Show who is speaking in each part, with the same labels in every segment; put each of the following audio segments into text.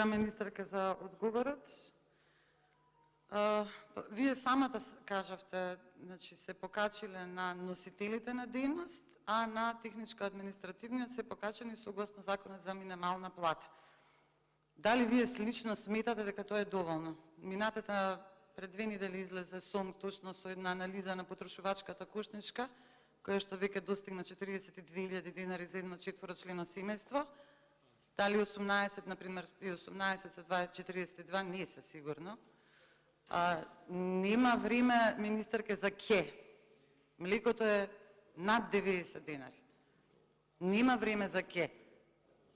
Speaker 1: благодарам министерка за одговорот. Вие самата кажавте, значи се покачиле на носителите на дејност, а на техничко-административниот се покачени согласно законот за минимална плата. Дали вие слично сметате дека тоа е доволно? Минатата пред 2 недели излезе СОНГ точно со една анализа на потрошувачката кошничка, која што веќе достигна 42.000 денари за едно четворочлено семејство. Дали 18, например, и 18 за 42, не се сигурно. Нема време, министерке, за ке. Млекото е над 90 денари. Нема време за ке.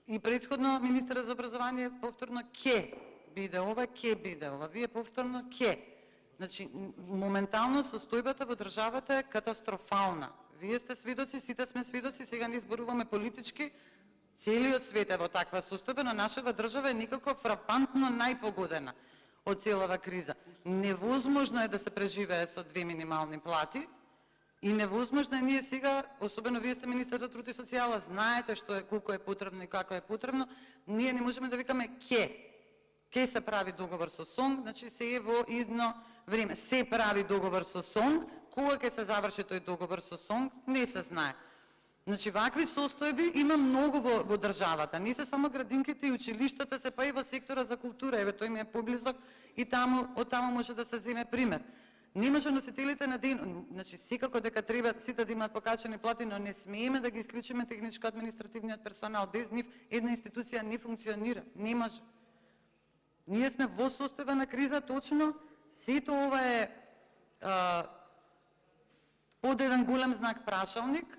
Speaker 1: И предходно министер за образование повторно ке биде ова, ке биде ова. Вие повторно ке. Значи, моментално состојбата во државата е катастрофална. Вие сте сведоци, сите сме сведоци, сега не изборуваме политички, целиот свет е во таква состојба, но нашава држава е некако фрапантно најпогодена од целава криза. Невозможно е да се преживее со 2 минимални плати и невозможно е ние сега, особено вие сте министер за труд и социјала, знаете што е, колку е потребно и како е потребно, ние не можеме да викаме ке се прави договор со СОНГ, значи се е во едно време. Се прави договор со СОНГ, кога ќе се заврши тој договор со СОНГ, не се знае. Значи, вакви состојби има многу во државата. Не се само градинките и училиштата, се па и во сектора за култура. Еве, тој ми е поблизок и од таму може да се земе пример. Не може носителите на ден, значи секако дека треба сите да имаат покачени плати, но не смееме да ги исклучиме техничко-административниот персонал. Без нив една институција не функционира. Не може. Ние сме во состојба на криза точно. Сето ова е под еден голем знак прашалник,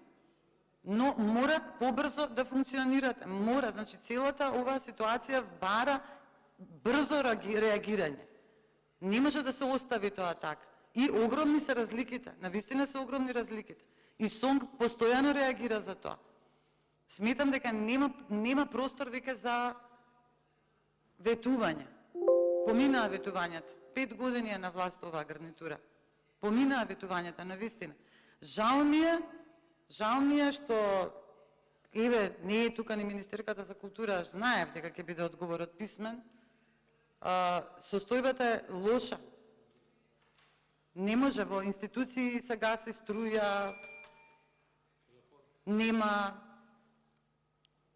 Speaker 1: но мора побрзо да функционирате. Мора, значи целата оваа ситуација бара брзо реагирање. Не може да се остави тоа така. И огромни се разликите, навистина се огромни разликите. И СОНГ постојано реагира за тоа. Сметам дека нема простор веќе за ветување. Поминаа ветувањата. 5 години е на власт оваа гарнитура. Поминаа ветувањата, навистина. Жал ми е што, еве, не е тука ни министерката за култура, знаев дека ќе биде одговорот писмен. Состојбата е лоша. Не може, во институции се гаси струја, нема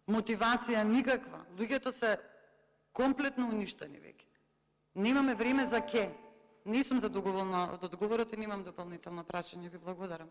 Speaker 1: мотивација никаква. Луѓето се комплетно уништени веќе. Немаме време за ке. Не сум задоволна од одговорот и немам дополнително прашање. Ви благодарам.